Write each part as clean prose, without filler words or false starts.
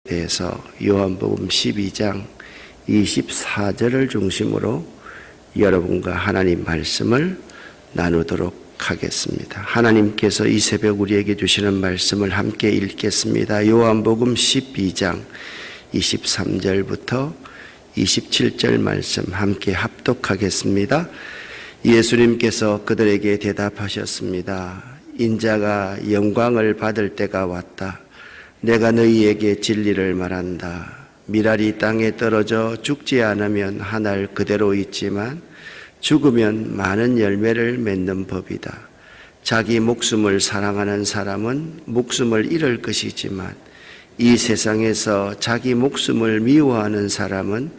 대해서 요한복음 12장 24절을 중심으로 여러분과 하나님 말씀을 나누도록 하겠습니다. 하나님께서 이 새벽 우리에게 주시는 말씀을 함께 읽겠습니다. 요한복음 12장 23절부터 27절 말씀 함께 합독하겠습니다. 예수님께서 그들에게 대답하셨습니다. 인자가 영광을 받을 때가 왔다. 내가 너희에게 진리를 말한다. 밀알이 땅에 떨어져 죽지 않으면 한 알 그대로 있지만 죽으면 많은 열매를 맺는 법이다. 자기 목숨을 사랑하는 사람은 목숨을 잃을 것이지만 이 세상에서 자기 목숨을 미워하는 사람은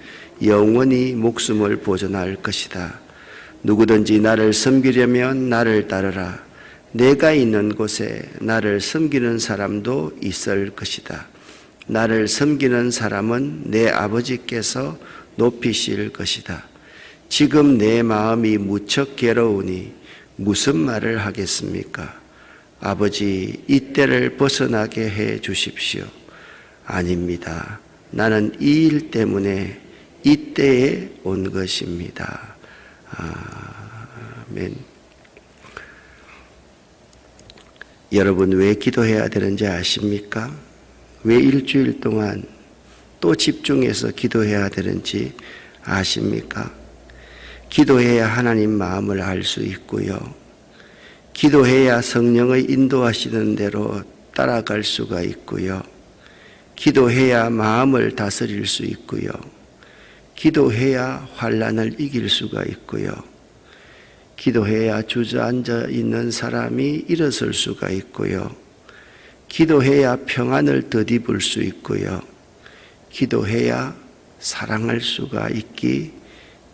영원히 목숨을 보존할 것이다. 누구든지 나를 섬기려면 나를 따르라. 내가 있는 곳에 나를 섬기는 사람도 있을 것이다. 나를 섬기는 사람은 내 아버지께서 높이실 것이다. 지금 내 마음이 무척 괴로우니 무슨 말을 하겠습니까? 아버지, 이 때를 벗어나게 해 주십시오. 아닙니다. 나는 이 일 때문에 이 때에 온 것입니다. 아멘. 여러분, 왜 기도해야 되는지 아십니까? 왜 일주일 동안 또 집중해서 기도해야 되는지 아십니까? 기도해야 하나님 마음을 알 수 있고요. 기도해야 성령의 인도하시는 대로 따라갈 수가 있고요. 기도해야 마음을 다스릴 수 있고요. 기도해야 환난을 이길 수가 있고요. 기도해야 주저앉아 있는 사람이 일어설 수가 있고요. 기도해야 평안을 덧입을 수 있고요. 기도해야 사랑할 수가 있기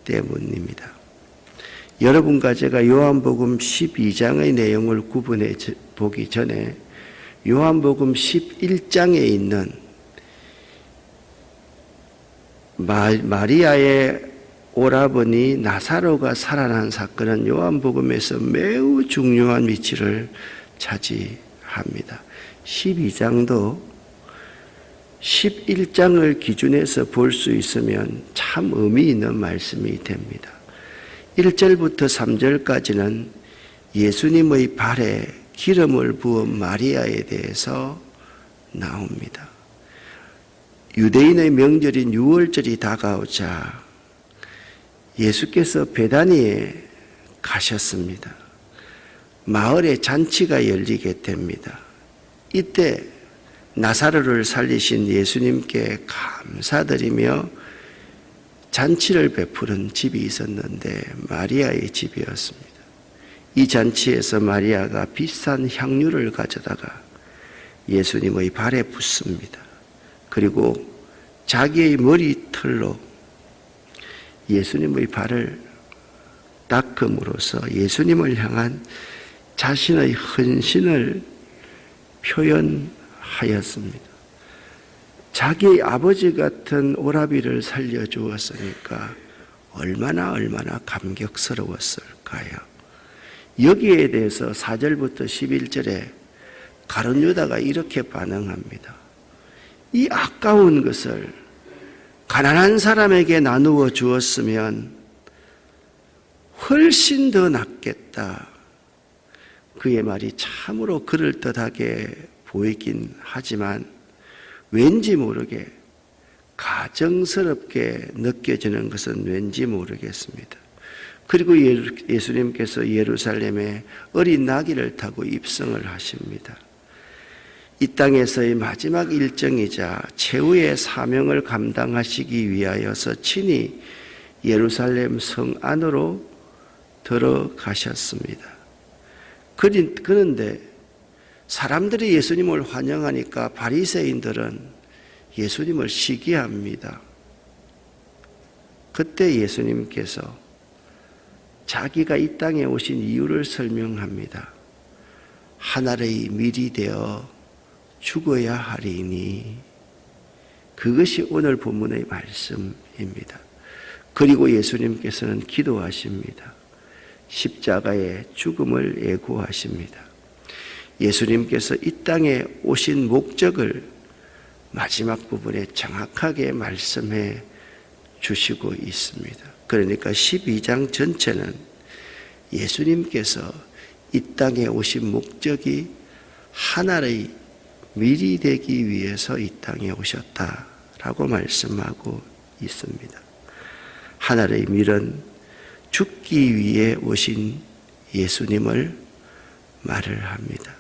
때문입니다. 여러분과 제가 요한복음 12장의 내용을 구분해 보기 전에 요한복음 11장에 있는 마리아의 오라버니 나사로가 살아난 사건은 요한복음에서 매우 중요한 위치를 차지합니다. 12장도 11장을 기준해서 볼 수 있으면 참 의미 있는 말씀이 됩니다. 1절부터 3절까지는 예수님의 발에 기름을 부은 마리아에 대해서 나옵니다. 유대인의 명절인 유월절이 다가오자 예수께서 베다니에 가셨습니다. 마을에 잔치가 열리게 됩니다. 이때 나사로를 살리신 예수님께 감사드리며 잔치를 베푸는 집이 있었는데 마리아의 집이었습니다. 이 잔치에서 마리아가 비싼 향유를 가져다가 예수님의 발에 붓습니다. 그리고 자기의 머리털로 예수님의 발을 닦음으로써 예수님을 향한 자신의 헌신을 표현하였습니다. 자기 아버지 같은 오라비를 살려주었으니까 얼마나 감격스러웠을까요? 여기에 대해서 4절부터 11절에 가룟 유다가 이렇게 반응합니다. 이 아까운 것을 가난한 사람에게 나누어 주었으면 훨씬 더 낫겠다. 그의 말이 참으로 그럴듯하게 보이긴 하지만 왠지 모르게 가정스럽게 느껴지는 것은 왠지 모르겠습니다. 그리고 예수님께서 예루살렘에 어린 나귀를 타고 입성을 하십니다. 이 땅에서의 마지막 일정이자 최후의 사명을 감당하시기 위하여서 친히 예루살렘 성 안으로 들어가셨습니다. 그런데 사람들이 예수님을 환영하니까 바리새인들은 예수님을 시기합니다. 그때 예수님께서 자기가 이 땅에 오신 이유를 설명합니다. 하늘의 밀이 되어 죽어야 하리니, 그것이 오늘 본문의 말씀입니다. 그리고 예수님께서는 기도하십니다. 십자가의 죽음을 예고하십니다. 예수님께서 이 땅에 오신 목적을 마지막 부분에 정확하게 말씀해 주시고 있습니다. 그러니까 12장 전체는 예수님께서 이 땅에 오신 목적이 하나의 밀이 되기 위해서 이 땅에 오셨다라고 말씀하고 있습니다. 하나의 밀은 죽기 위해 오신 예수님을 말을 합니다.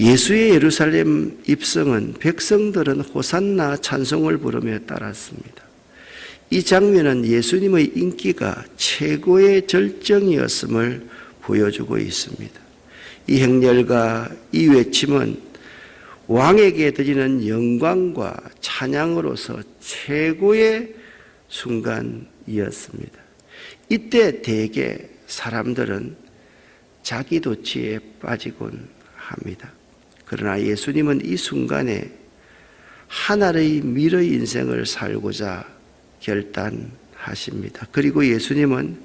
예수의 예루살렘 입성은 백성들은 호산나 찬송을 부르며 따랐습니다. 이 장면은 예수님의 인기가 최고의 절정이었음을 보여주고 있습니다. 이 행렬과 이 외침은 왕에게 드리는 영광과 찬양으로서 최고의 순간이었습니다. 이때 대개 사람들은 자기 도취에 빠지곤 합니다. 그러나 예수님은 이 순간에 하나의 밀의 인생을 살고자 결단하십니다. 그리고 예수님은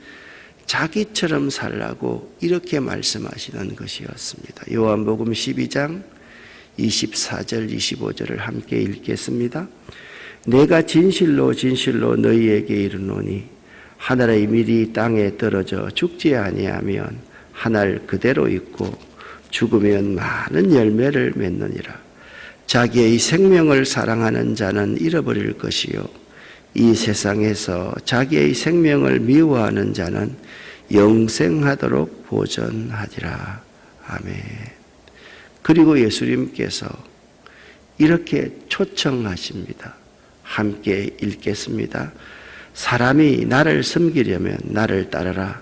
자기처럼 살라고 이렇게 말씀하시는 것이었습니다. 요한복음 12장 24절 25절을 함께 읽겠습니다. 내가 진실로 진실로 너희에게 이르노니 하늘의 밀이 땅에 떨어져 죽지 아니하면 하늘 그대로 있고 죽으면 많은 열매를 맺느니라. 자기의 생명을 사랑하는 자는 잃어버릴 것이요 이 세상에서 자기의 생명을 미워하는 자는 영생하도록 보존하리라. 아멘. 그리고 예수님께서 이렇게 초청하십니다. 함께 읽겠습니다. 사람이 나를 섬기려면 나를 따르라.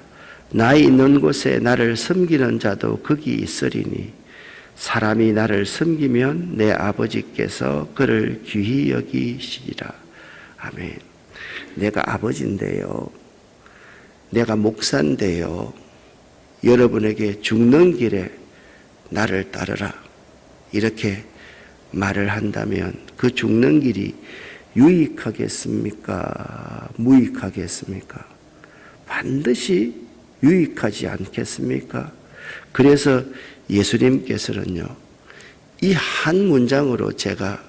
나 있는 곳에 나를 섬기는 자도 거기 있으리니 사람이 나를 섬기면 내 아버지께서 그를 귀히 여기시리라. 아멘. 내가 아버지인데요. 내가 목사인데요. 여러분에게 죽는 길에 나를 따르라. 이렇게 말을 한다면 그 죽는 길이 유익하겠습니까? 무익하겠습니까? 반드시 유익하지 않겠습니까? 그래서 예수님께서는요, 이 한 문장으로 제가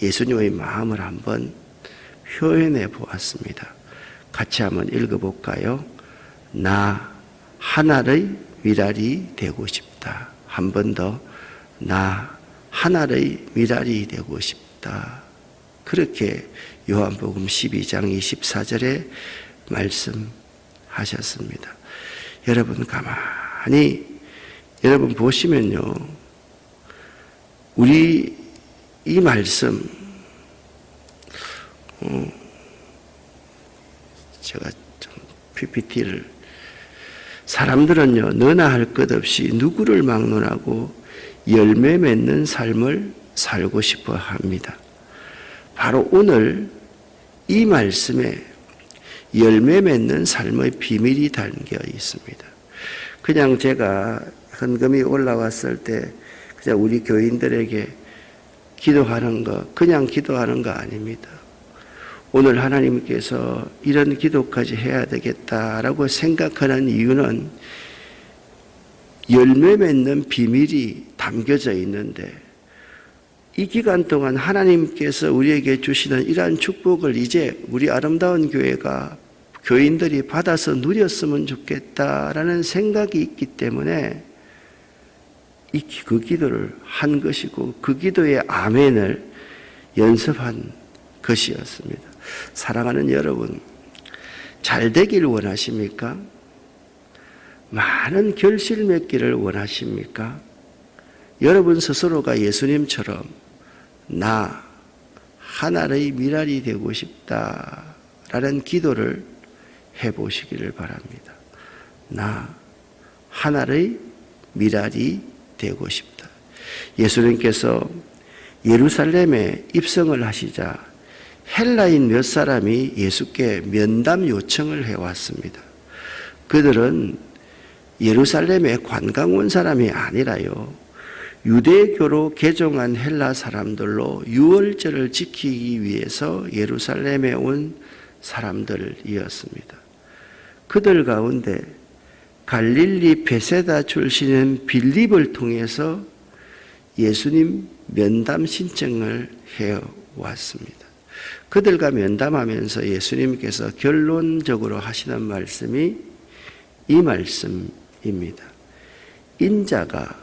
예수님의 마음을 한번 표현해 보았습니다. 같이 한번 읽어볼까요? 나 하나의 미랄이 되고 싶다. 한 번 더, 나 하나의 미랄이 되고 싶다. 그렇게 요한복음 12장 24절에 말씀하셨습니다. 여러분 가만히 여러분 보시면요, 우리 이 말씀 제가 좀 PPT를 사람들은요 너나 할 것 없이 누구를 막론하고 열매 맺는 삶을 살고 싶어 합니다. 바로 오늘 이 말씀에 열매 맺는 삶의 비밀이 담겨 있습니다. 그냥 제가 헌금이 올라왔을 때 그냥 우리 교인들에게 기도하는 거, 그냥 기도하는 거 아닙니다. 오늘 하나님께서 이런 기도까지 해야 되겠다라고 생각하는 이유는 열매 맺는 비밀이 담겨져 있는데 이 기간 동안 하나님께서 우리에게 주시는 이러한 축복을 이제 우리 아름다운 교회가 교인들이 받아서 누렸으면 좋겠다라는 생각이 있기 때문에 그 기도를 한 것이고 그 기도의 아멘을 연습한 것이었습니다. 사랑하는 여러분, 잘 되길 원하십니까? 많은 결실 맺기를 원하십니까? 여러분 스스로가 예수님처럼 나 하나의 미랄이 되고 싶다라는 기도를 해보시기를 바랍니다. 나 하나의 미랄이 되고 싶다. 예수님께서 예루살렘에 입성을 하시자 헬라인 몇 사람이 예수께 면담 요청을 해왔습니다. 그들은 예루살렘에 관광 온 사람이 아니라요, 유대교로 개종한 헬라 사람들로 유월절을 지키기 위해서 예루살렘에 온 사람들이었습니다. 그들 가운데 갈릴리 베세다 출신인 빌립을 통해서 예수님 면담 신청을 해 왔습니다. 그들과 면담하면서 예수님께서 결론적으로 하시는 말씀이 이 말씀입니다. 인자가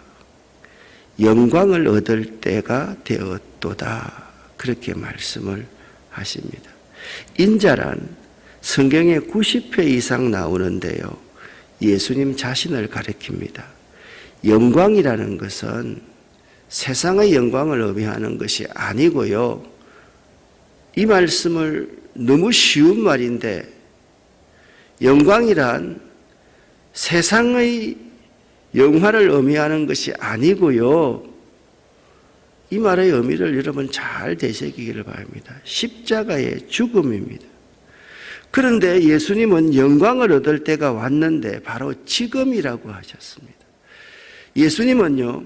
영광을 얻을 때가 되었도다. 그렇게 말씀을 하십니다. 인자란 성경에 90회 이상 나오는데요. 예수님 자신을 가리킵니다. 영광이라는 것은 세상의 영광을 의미하는 것이 아니고요. 이 말씀을 너무 쉬운 말인데 영광이란 세상의 영화를 의미하는 것이 아니고요. 이 말의 의미를 여러분 잘 되새기기를 바랍니다. 십자가의 죽음입니다. 그런데 예수님은 영광을 얻을 때가 왔는데 바로 지금이라고 하셨습니다. 예수님은요,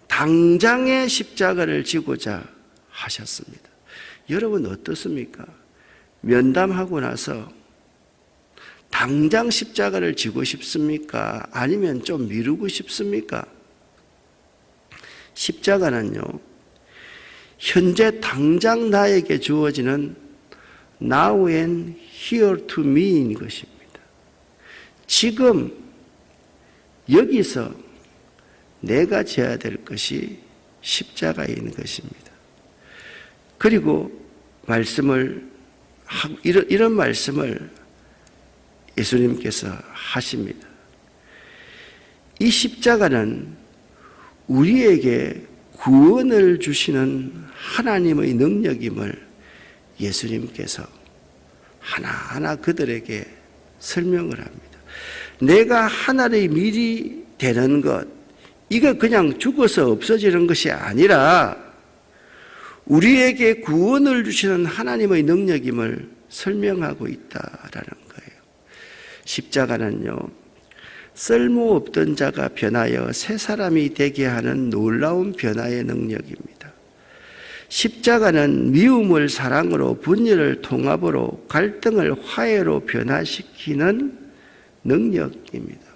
당장의 십자가를 지고자 하셨습니다. 여러분 어떻습니까? 면담하고 나서 당장 십자가를 지고 싶습니까? 아니면 좀 미루고 싶습니까? 십자가는요, 현재 당장 나에게 주어지는 now and here to me인 것입니다. 지금 여기서 내가 져야 될 것이 십자가인 것입니다. 그리고 이런 말씀을 예수님께서 하십니다. 이 십자가는 우리에게 구원을 주시는 하나님의 능력임을 예수님께서 하나하나 그들에게 설명을 합니다. 내가 하나의 미리 되는 것, 이거 그냥 죽어서 없어지는 것이 아니라 우리에게 구원을 주시는 하나님의 능력임을 설명하고 있다라는 거예요. 십자가는요, 쓸모없던 자가 변하여 새 사람이 되게 하는 놀라운 변화의 능력입니다. 십자가는 미움을 사랑으로, 분열을 통합으로, 갈등을 화해로 변화시키는 능력입니다.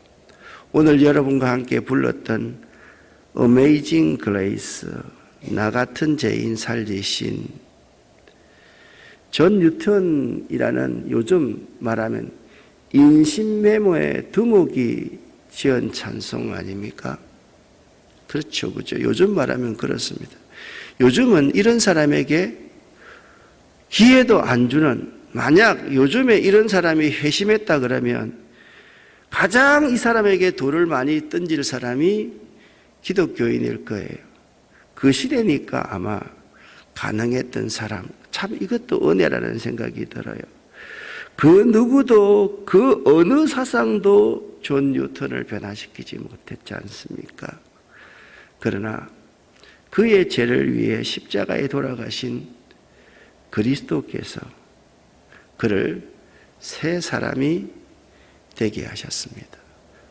오늘 여러분과 함께 불렀던 Amazing Grace, 나 같은 죄인 살리신, 존 뉴턴이라는 요즘 말하면 인신메모의 두목이 지은 찬송 아닙니까? 그렇죠, 그죠? 요즘 말하면 그렇습니다. 요즘은 이런 사람에게 기회도 안 주는, 만약 요즘에 이런 사람이 회심했다 그러면 가장 이 사람에게 돌을 많이 던질 사람이 기독교인일 거예요. 그 시대니까 아마 가능했던 사람, 참 이것도 은혜라는 생각이 들어요. 그 누구도, 그 어느 사상도 존 뉴턴을 변화시키지 못했지 않습니까? 그러나 그의 죄를 위해 십자가에 돌아가신 그리스도께서 그를 새 사람이 되게 하셨습니다.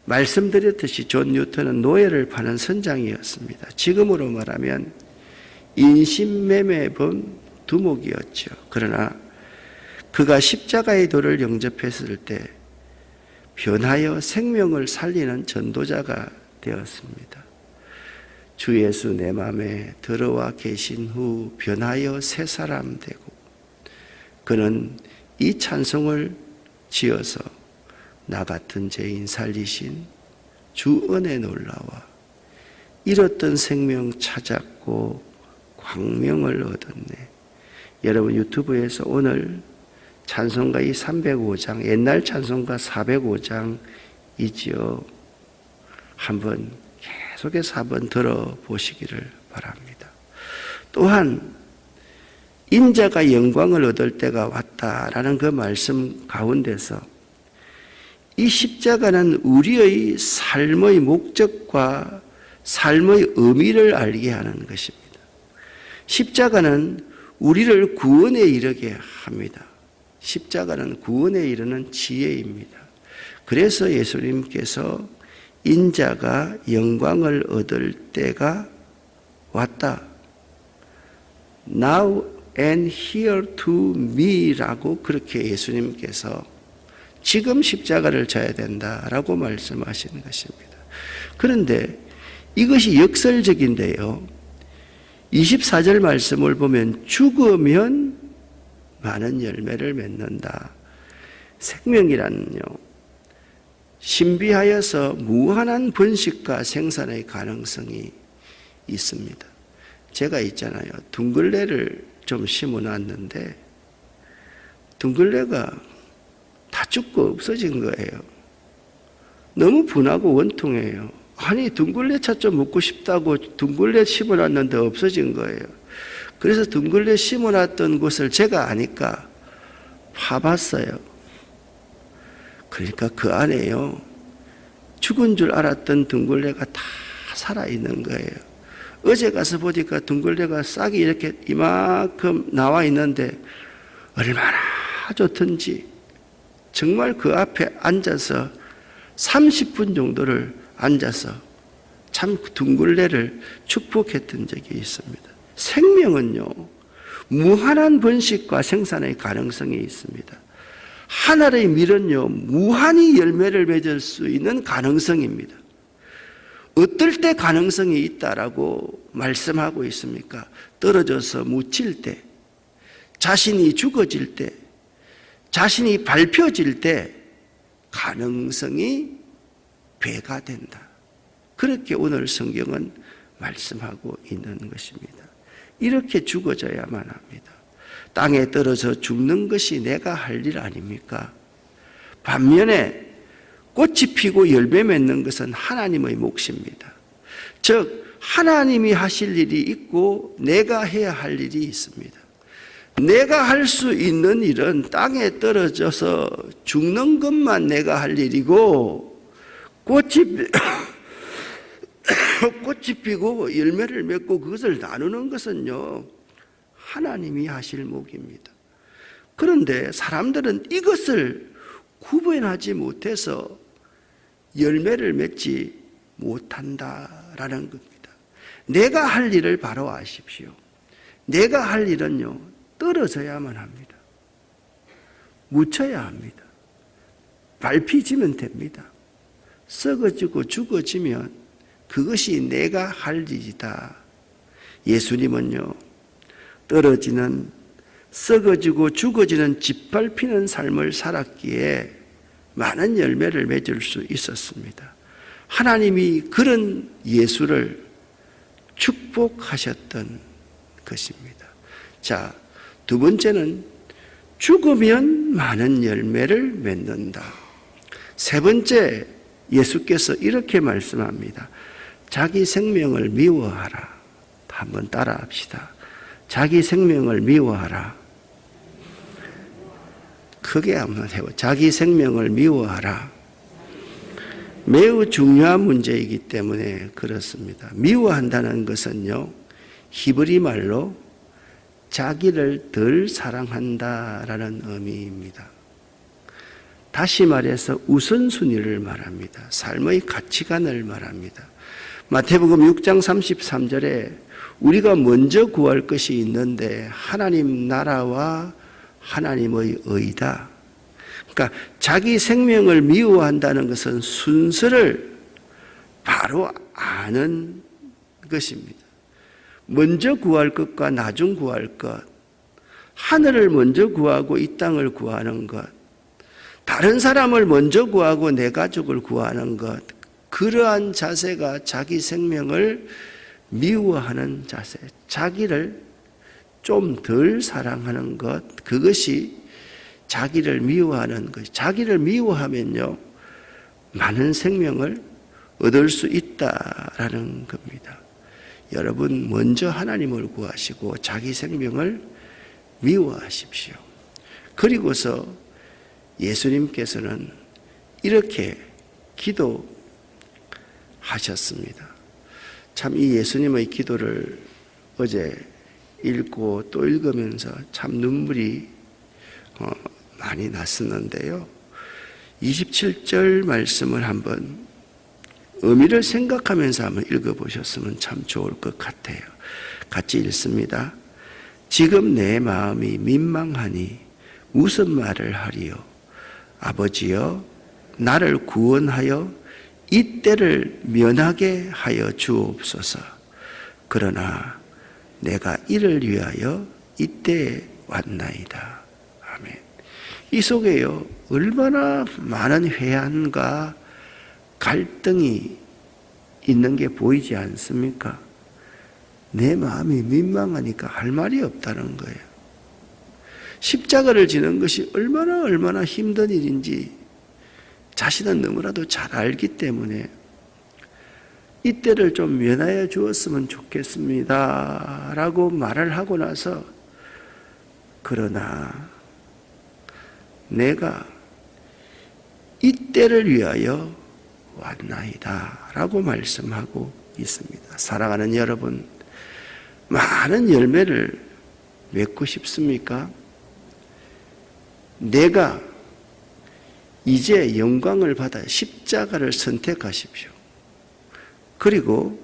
말씀드렸듯이 존 뉴턴은 노예를 파는 선장이었습니다. 지금으로 말하면 인신매매범 두목이었죠. 그러나 그가 십자가의 도를 영접했을 때 변하여 생명을 살리는 전도자가 되었습니다. 주 예수 내 마음에 들어와 계신 후 변하여 새 사람 되고, 그는 이 찬송을 지어서 나 같은 죄인 살리신 주 은혜 놀라와 잃었던 생명 찾았고 광명을 얻었네. 여러분 유튜브에서 오늘 찬송가 이 305장, 옛날 찬송가 405장이지요. 한번 계속해서 한번 들어보시기를 바랍니다. 또한 인자가 영광을 얻을 때가 왔다라는 그 말씀 가운데서 이 십자가는 우리의 삶의 목적과 삶의 의미를 알게 하는 것입니다. 십자가는 우리를 구원에 이르게 합니다. 십자가는 구원에 이르는 지혜입니다. 그래서 예수님께서 인자가 영광을 얻을 때가 왔다. Now and here to me 라고 그렇게 예수님께서 지금 십자가를 져야 된다라고 말씀하시는 것입니다. 그런데 이것이 역설적인데요. 24절 말씀을 보면 죽으면 많은 열매를 맺는다. 생명이란요, 신비하여서 무한한 번식과 생산의 가능성이 있습니다. 제가 있잖아요, 둥글레를 좀 심어놨는데 둥글레가 다 죽고 없어진 거예요. 너무 분하고 원통해요. 아니, 둥글레차 좀 먹고 싶다고 둥글레 심어놨는데 없어진 거예요. 그래서 둥글레 심어놨던 곳을 제가 아니까 파봤어요. 그러니까 그 안에요, 죽은 줄 알았던 둥글레가 다 살아있는 거예요. 어제 가서 보니까 둥글레가 싹이 이렇게 이만큼 나와 있는데 얼마나 좋던지 정말 그 앞에 앉아서 30분 정도를 앉아서 참 둥글레를 축복했던 적이 있습니다. 생명은요, 무한한 번식과 생산의 가능성이 있습니다. 하늘의 밀은요, 무한히 열매를 맺을 수 있는 가능성입니다. 어떨 때 가능성이 있다라고 말씀하고 있습니까? 떨어져서 묻힐 때, 자신이 죽어질 때, 자신이 밟혀질 때 가능성이 배가 된다. 그렇게 오늘 성경은 말씀하고 있는 것입니다. 이렇게 죽어져야만 합니다. 땅에 떨어져 죽는 것이 내가 할 일 아닙니까? 반면에 꽃이 피고 열매 맺는 것은 하나님의 몫입니다. 즉 하나님이 하실 일이 있고 내가 해야 할 일이 있습니다. 내가 할 수 있는 일은 땅에 떨어져서 죽는 것만 내가 할 일이고, 꽃이 피고 열매를 맺고 그것을 나누는 것은요, 하나님이 하실 몫입니다. 그런데 사람들은 이것을 구분하지 못해서 열매를 맺지 못한다라는 겁니다. 내가 할 일을 바로 아십시오. 내가 할 일은요, 떨어져야만 합니다. 묻혀야 합니다. 밟히지면 됩니다. 썩어지고 죽어지면 그것이 내가 할 일이다. 예수님은요, 떨어지는, 썩어지고 죽어지는 짓밟히는 삶을 살았기에 많은 열매를 맺을 수 있었습니다. 하나님이 그런 예수를 축복하셨던 것입니다. 자, 두 번째는 죽으면 많은 열매를 맺는다. 세 번째, 예수께서 이렇게 말씀합니다. 자기 생명을 미워하라. 한번 따라합시다. 자기 생명을 미워하라. 크게 한번 해요. 자기 생명을 미워하라. 매우 중요한 문제이기 때문에 그렇습니다. 미워한다는 것은요, 히브리 말로 자기를 덜 사랑한다라는 의미입니다. 다시 말해서 우선순위를 말합니다. 삶의 가치관을 말합니다. 마태복음 6장 33절에 우리가 먼저 구할 것이 있는데 하나님 나라와 하나님의 의다. 그러니까 자기 생명을 미워한다는 것은 순서를 바로 아는 것입니다. 먼저 구할 것과 나중 구할 것, 하늘을 먼저 구하고 이 땅을 구하는 것, 다른 사람을 먼저 구하고 내 가족을 구하는 것, 그러한 자세가 자기 생명을 미워하는 자세, 자기를 좀 덜 사랑하는 것, 그것이 자기를 미워하는 것. 자기를 미워하면요, 많은 생명을 얻을 수 있다라는 겁니다. 여러분, 먼저 하나님을 구하시고 자기 생명을 미워하십시오. 그리고서 예수님께서는 이렇게 기도하셨습니다. 참 이 예수님의 기도를 어제 읽고 또 읽으면서 참 눈물이 많이 났었는데요. 27절 말씀을 한번 의미를 생각하면서 한번 읽어보셨으면 참 좋을 것 같아요. 같이 읽습니다. 지금 내 마음이 민망하니 무슨 말을 하리요? 아버지여, 나를 구원하여 이 때를 면하게 하여 주옵소서. 그러나 내가 이를 위하여 이때에 왔나이다. 아멘. 이 속에요, 얼마나 많은 회한과 갈등이 있는 게 보이지 않습니까? 내 마음이 민망하니까 할 말이 없다는 거예요. 십자가를 지는 것이 얼마나 힘든 일인지 자신은 너무나도 잘 알기 때문에 이때를 좀 면하여 주었으면 좋겠습니다 라고 말을 하고 나서, 그러나 내가 이때를 위하여 왔나이다 라고 말씀하고 있습니다. 사랑하는 여러분, 많은 열매를 맺고 싶습니까? 내가 이제 영광을 받아 십자가를 선택하십시오. 그리고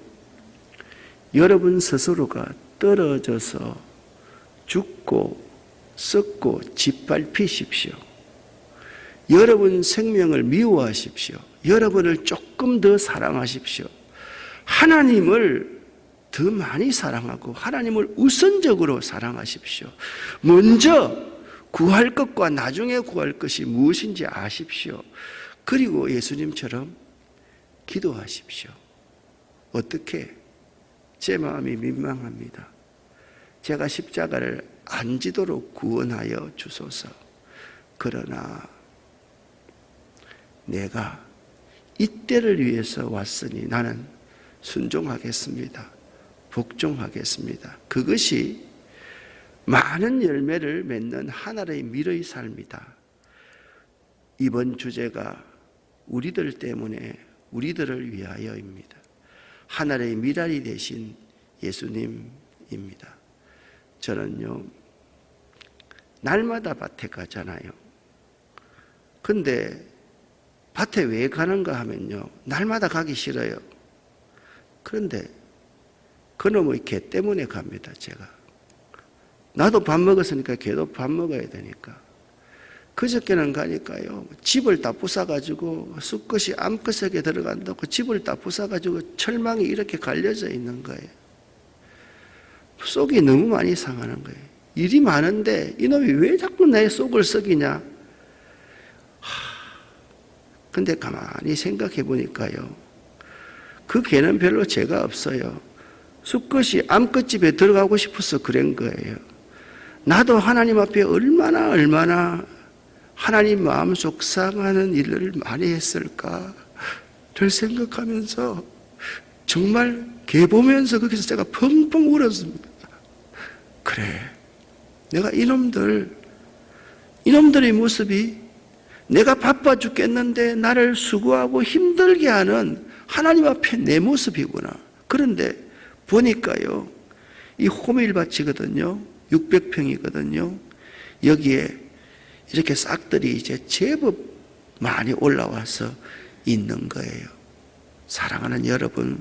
여러분 스스로가 떨어져서 죽고 썩고 짓밟히십시오. 여러분 생명을 미워하십시오. 여러분을 조금 더 사랑하십시오. 하나님을 더 많이 사랑하고 하나님을 우선적으로 사랑하십시오. 먼저 구할 것과 나중에 구할 것이 무엇인지 아십시오. 그리고 예수님처럼 기도하십시오. 어떻게? 제 마음이 민망합니다. 제가 십자가를 안 지도록 구원하여 주소서. 그러나 내가 이때를 위해서 왔으니 나는 순종하겠습니다. 복종하겠습니다. 그것이 많은 열매를 맺는 하나의 미래의 삶이다. 이번 주제가 우리들 때문에 우리들을 위하여입니다. 하나의 미랄이 되신 예수님입니다. 저는요, 날마다 밭에 가잖아요. 근데 밭에 왜 가는가 하면요, 날마다 가기 싫어요. 그런데 그놈의 개 때문에 갑니다. 제가 나도 밥 먹었으니까 개도 밥 먹어야 되니까. 그저께는 가니까요, 집을 다 부숴가지고 수컷이 암컷에게 들어간다고 집을 다 부숴가지고 철망이 이렇게 갈려져 있는 거예요. 속이 너무 많이 상하는 거예요. 일이 많은데 이놈이 왜 자꾸 내 속을 썩이냐. 근데 가만히 생각해 보니까요, 그 개는 별로 죄가 없어요. 수컷이 암컷집에 들어가고 싶어서 그런 거예요. 나도 하나님 앞에 얼마나 하나님 마음속 상하는 일을 많이 했을까를 생각하면서 정말 개 보면서 거기서 제가 펑펑 울었습니다. 그래, 내가 이놈들의 모습이 내가 바빠 죽겠는데 나를 수고하고 힘들게 하는 하나님 앞에 내 모습이구나. 그런데 보니까요, 이 호밀밭이거든요. 600평이거든요. 여기에 이렇게 싹들이 이제 제법 많이 올라와서 있는 거예요. 사랑하는 여러분,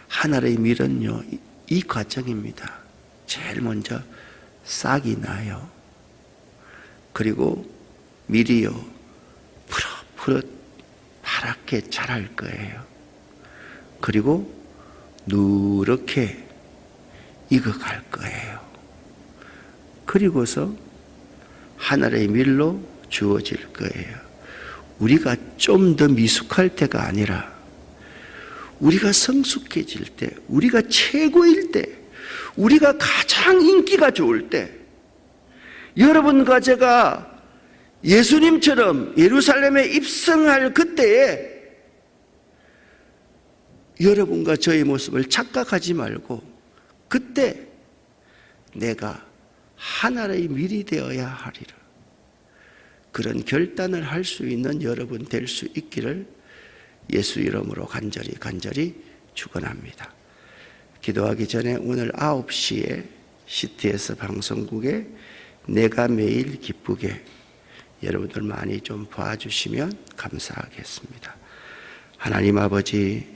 하나의 밀은요, 이 과정입니다. 제일 먼저 싹이 나요. 그리고 밀이요, 푸릇푸릇 파랗게 자랄 거예요. 그리고 누렇게 익어갈 거예요. 그리고서 하늘의 밀로 주어질 거예요. 우리가 좀 더 미숙할 때가 아니라 우리가 성숙해질 때, 우리가 최고일 때, 우리가 가장 인기가 좋을 때, 여러분과 제가 예수님처럼 예루살렘에 입성할 그때에 여러분과 저의 모습을 착각하지 말고, 그때 내가 하나의 밀이 되어야 하리라, 그런 결단을 할 수 있는 여러분 될 수 있기를 예수 이름으로 간절히 축원합니다. 기도하기 전에 오늘 9시에 CTS 방송국에 내가 매일 기쁘게 여러분들 많이 좀 봐주시면 감사하겠습니다. 하나님 아버지,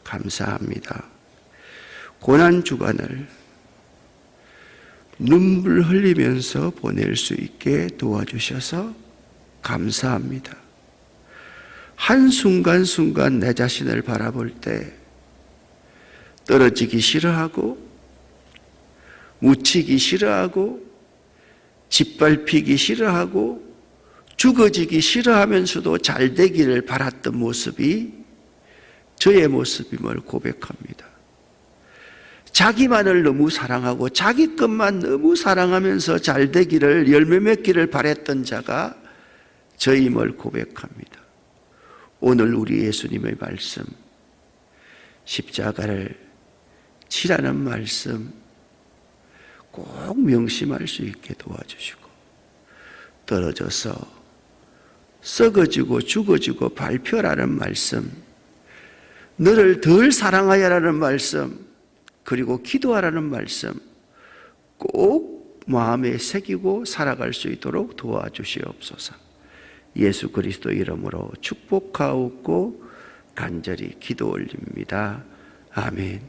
감사합니다. 고난주간을 눈물 흘리면서 보낼 수 있게 도와주셔서 감사합니다. 한순간순간 내 자신을 바라볼 때 떨어지기 싫어하고 묻히기 싫어하고 짓밟히기 싫어하고 죽어지기 싫어하면서도 잘 되기를 바랐던 모습이 저의 모습임을 고백합니다. 자기만을 너무 사랑하고 자기 것만 너무 사랑하면서 잘 되기를 열매 맺기를 바랬던 자가 저임을 고백합니다. 오늘 우리 예수님의 말씀, 십자가를 지라는 말씀 꼭 명심할 수 있게 도와주시고 떨어져서 썩어지고 죽어지고 발표라는 말씀, 너를 덜 사랑하여라는 말씀, 그리고 기도하라는 말씀 꼭 마음에 새기고 살아갈 수 있도록 도와주시옵소서. 예수 그리스도 이름으로 축복하옵고 간절히 기도 올립니다. 아멘.